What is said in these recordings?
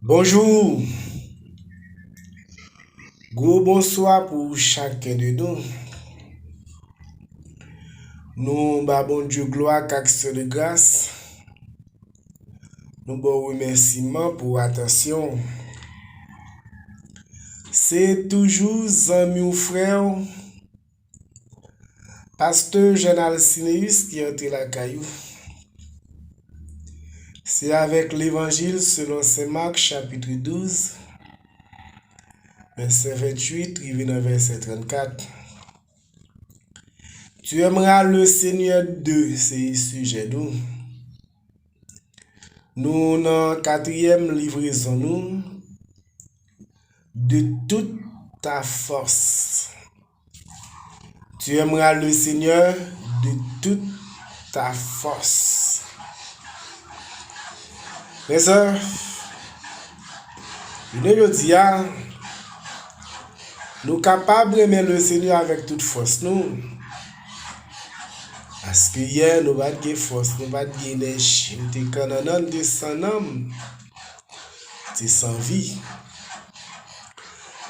Bonjour, gros bonsoir pour chacun de nous. Nous, bon Dieu, gloire, action de grâce. Nous bon remerciement pour attention. C'est toujours ami ou frère, pasteur Jean Cinéus qui a été la caillou. C'est avec l'évangile selon Saint Marc, chapitre 12, verset 28, rivé verset 34. Tu aimeras le Seigneur de ces sujets nous. Nous, dans quatrième livraison, nous, de toute ta force. Tu aimeras le Seigneur de toute ta force. Mes sœurs, je le dis, nous sommes capables d'aimer le Seigneur avec toute force, nous. Parce que hier, nous n'avons pas de force, nous n'avons pas d'énergie. Nous sommes de sans âme, de sans vie.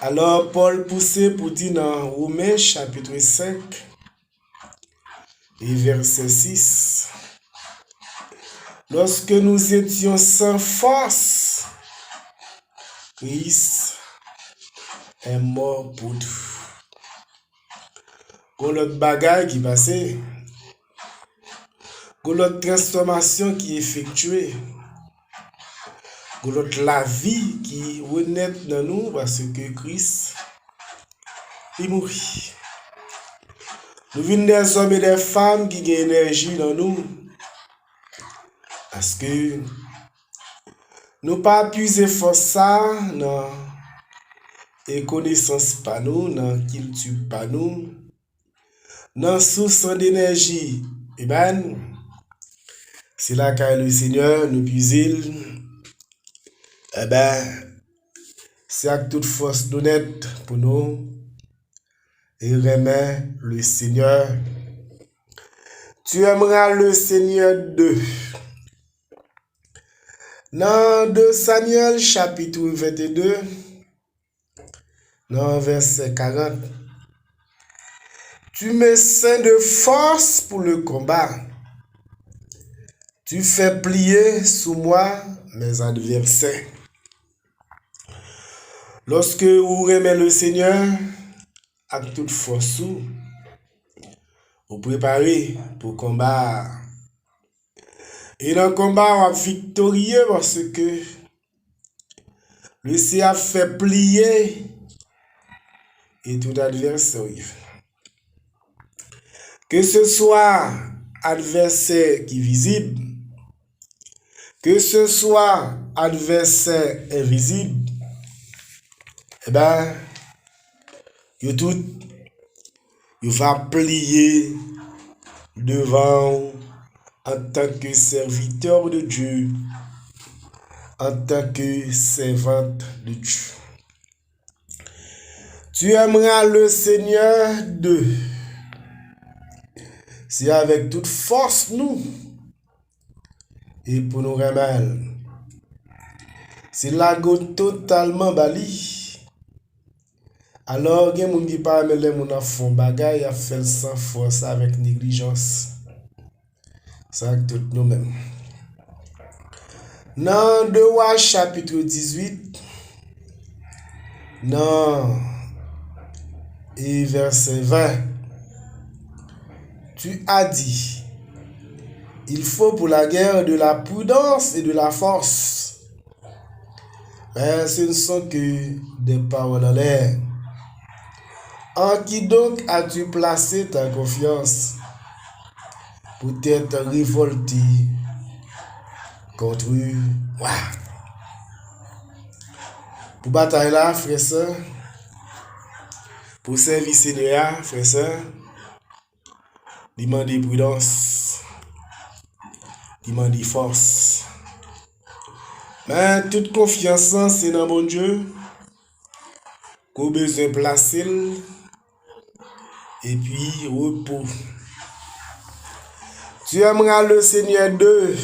Alors, Paul poussait pour dire dans Romains chapitre 5 et verset 6. Lorsque nous étions sans force, Christ est mort pour nous. Quand l'autre bagaille qui passait, quand l'autre transformation qui est effectuée, quand l'autre la vie qui renaît dans nous parce que Christ est mort. Nous venons des hommes et des femmes qui ont énergie dans nous. Parce que nous pas puiser force ça dans et connaissance pas nous, dans culture pas nous, dans source d'énergie. Et ben, c'est là que le Seigneur nous puise. Eh ben, c'est avec toute force d'honnête pour nous. Et remet le Seigneur. Tu aimeras le Seigneur de. Dans 2 Samuel chapitre 22, dans verset 40, tu me ceins de force pour le combat. Tu fais plier sous moi mes adversaires. Lorsque vous remet le Seigneur, avec toute force, vous préparez pour combat. Et dans le combat, on va victorieux parce que le Seigneur fait plier et tout adversaire. Que ce soit adversaire qui est visible, que ce soit adversaire invisible, eh ben, il va plier devant en tant que serviteur de Dieu, en tant que servante de Dieu. Tu aimeras le Seigneur de. C'est avec toute force nous. Et pour nous remettre. C'est la goutte totalement bali. Alors, il y a des gens qui parlent de mon fond bagay, a fait sans force avec négligence. C'est avec tout nous-mêmes. Dans 2 Rois chapitre 18, non, et verset 20, tu as dit, il faut pour la guerre de la prudence et de la force. Mais ce ne sont que des paroles en l'air. En qui donc as-tu placé ta confiance pour t'être révolté contre moi? Pour bataille là, frère sœur, pour servir Seigneur, frère sœur, demandez prudence, demandez force. Mais toute confiance, c'est dans mon Dieu qu'on a besoin de placer et puis repos. Tu aimeras le Seigneur d'eux.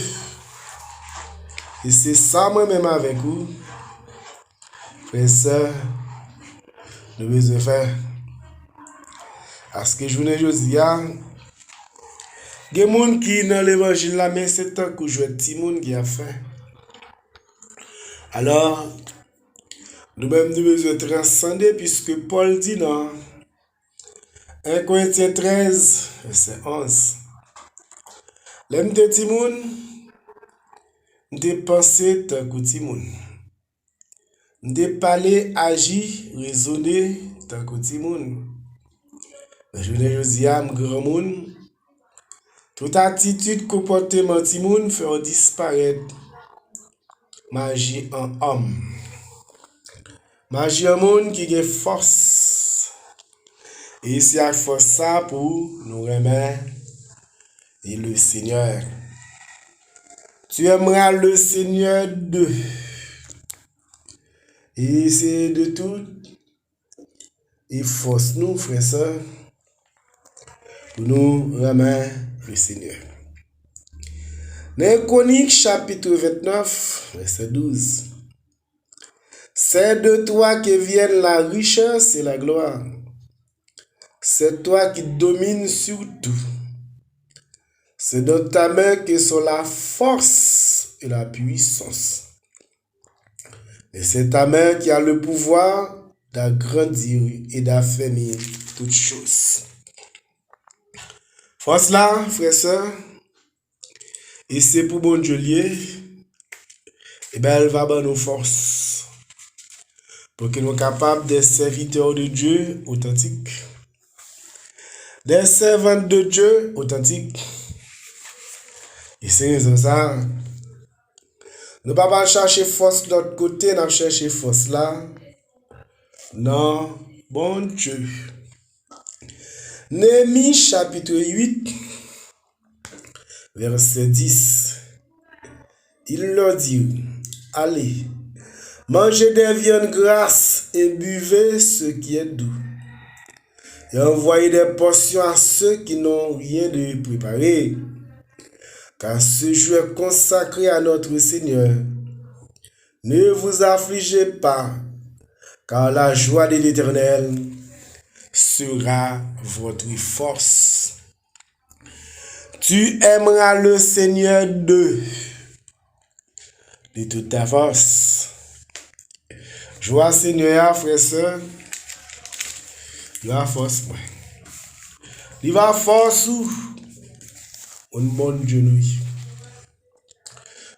Et c'est ça moi-même avec vous. frères, sœurs, nous besoin faire. Parce que je vous dis, il y a des gens qui dans l'évangile là, mais c'est tant que je vois des gens qui a faim. Alors, nous-mêmes, nous besoin transcender, puisque Paul dit dans 1 Corinthiens 13, verset 11. L'aime de Timoun, de penser tant que Timoun. De parler, agir, raisonner tant que Timoun. Je ne dis à grand monde, toute attitude, comportement Timoun fait disparaître magie en homme. Magie en monde qui a force. Et c'est à force ça pour nous remettre et le Seigneur. Tu aimeras le Seigneur de. Et c'est de tout. Et force nous, frères et sœurs, pour nous remettre le Seigneur. Dans Chroniques chapitre 29, verset 12. C'est de toi que viennent la richesse et la gloire. C'est toi qui domines sur tout. C'est dans ta main que sont la force et la puissance. Et c'est ta main qui a le pouvoir d'agrandir et d'affermir toutes choses. Force là, frères et sœurs, et c'est pour bon Dieu lié, et bien elle va donner nos forces pour que nous soyons capables d'être serviteurs de Dieu authentiques, des servantes de Dieu authentiques. Et c'est raison ça. Nous ne pouvons pas chercher force de l'autre côté, nous chercher force là. Non, bon Dieu. Néhémie chapitre 8, verset 10. Il leur dit, allez, mangez des viandes grasses et buvez ce qui est doux. Et envoyez des portions à ceux qui n'ont rien de préparé. Car ce jour est consacré à notre Seigneur. Ne vous affligez pas, car la joie de l'Éternel sera votre force. Tu aimeras le Seigneur de toute ta force. Joie Seigneur, frère, sœur, il va force. Il va force où? Un bon Dieu nous.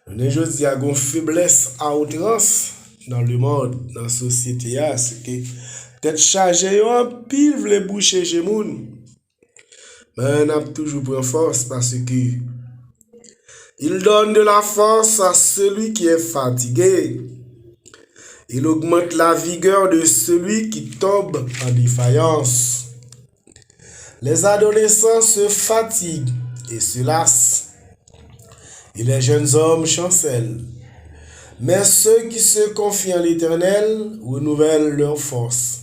On est juste à une faiblesse à outrance dans le monde, dans la société, c'est que tête chargée, on pile les boucher chez moun. Mais on a toujours pris force parce que il donne de la force à celui qui est fatigué. Il augmente la vigueur de celui qui tombe en défaillance. Les adolescents se fatiguent et se lassent. Et les jeunes hommes chancellent. Mais ceux qui se confient en l'Éternel renouvellent leur force.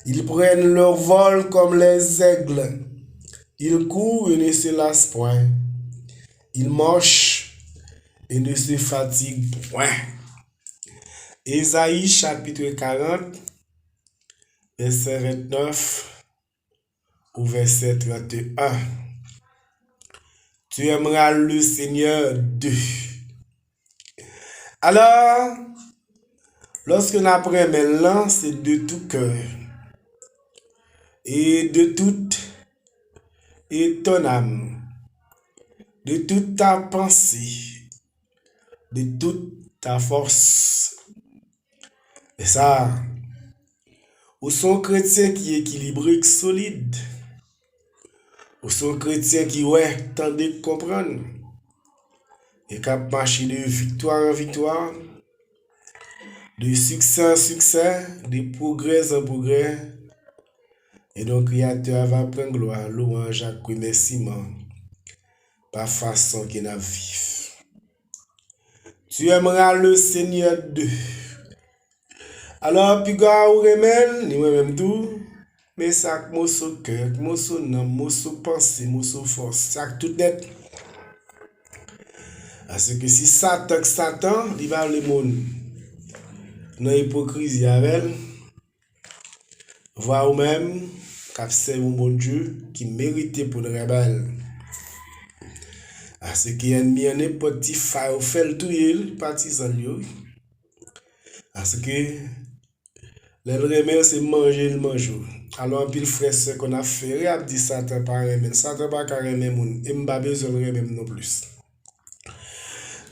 Ils prennent leur vol comme les aigles. Ils courent et ne se lassent point. Ils marchent et ne se fatiguent point. Ésaïe chapitre 40, verset 29 au verset 31. Tu aimeras le Seigneur de. Alors, lorsque nous apprenons maintenant, c'est de tout cœur et de toute et ton âme, de toute ta pensée, de toute ta force. Et ça, ou sont chrétiens qui est équilibré, qui solide, ou sont chrétiens qui tendent de comprendre et qui marchent de victoire en victoire, de succès en succès, de progrès en progrès. Et donc, Créateur va prendre gloire, louange, remerciement, par façon qu'il a vivre. Tu aimeras le Seigneur de. Alors, puis, gars, ou remède, ni moi-même tout, mais ça, moi, son cœur, moi, son âme, moi, son pensée, moi, son force, ça, tout net. Parce que si Satan, il va le monde. dans l'hypocrisie avec elle, voir ou même qu'à c'est un bon Dieu qui méritait pour le rebelle. À ce qui est ennemi en petit fa ou fait le tout il partisan lui. À ce que les remèdes c'est manger le manger. Alors pile frère ce qu'on a fait a dit Satan pas remède. Satan pas carrément moun et m'pa besoin de remède non plus.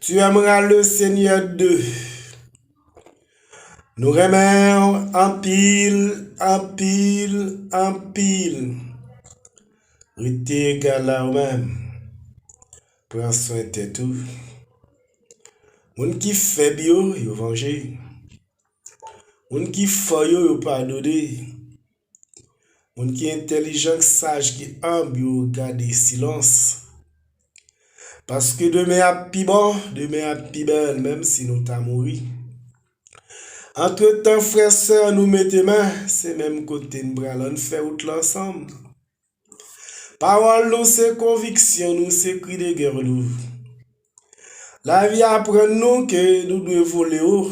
Tu aimeras le Seigneur de nous remercions en pile, en pile, en pile. Rete égal là ou même. Prends soin de tout. Moun qui fait bio, yo venger. Moun qui fait yo pardonner. Moun qui intelligent, sage, qui humble, yo garder silence. Parce que demain a pi bon, demain a pi belle, même si nous t'a mouru. Entre-temps, frères, sœurs, nous mettons main, c'est même côté de bras, on fait out l'ensemble. Parole nous, c'est conviction, nous, c'est cri de guerre, nous. La vie apprend nous que nous devons voler haut,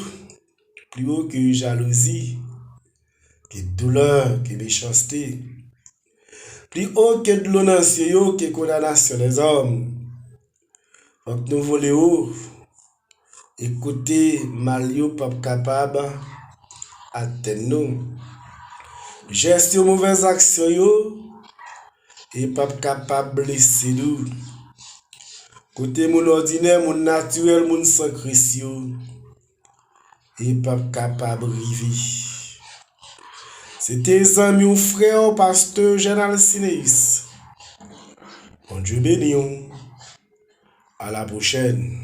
plus haut que jalousie, que douleur, que méchanceté, plus haut que de l'honneur, que condamnation des hommes. Faut que nous voler haut, écoutez, Malio, pas capable, atteindre nous. Gestion mauvaise action, yo, et pas capable de blesser nous. Côté mon ordinaire, mon naturel, mon sans Christ, et pas capable de vivre. C'était amis ou frère, pasteur Général Sinéis. Mon Dieu béni. À la prochaine.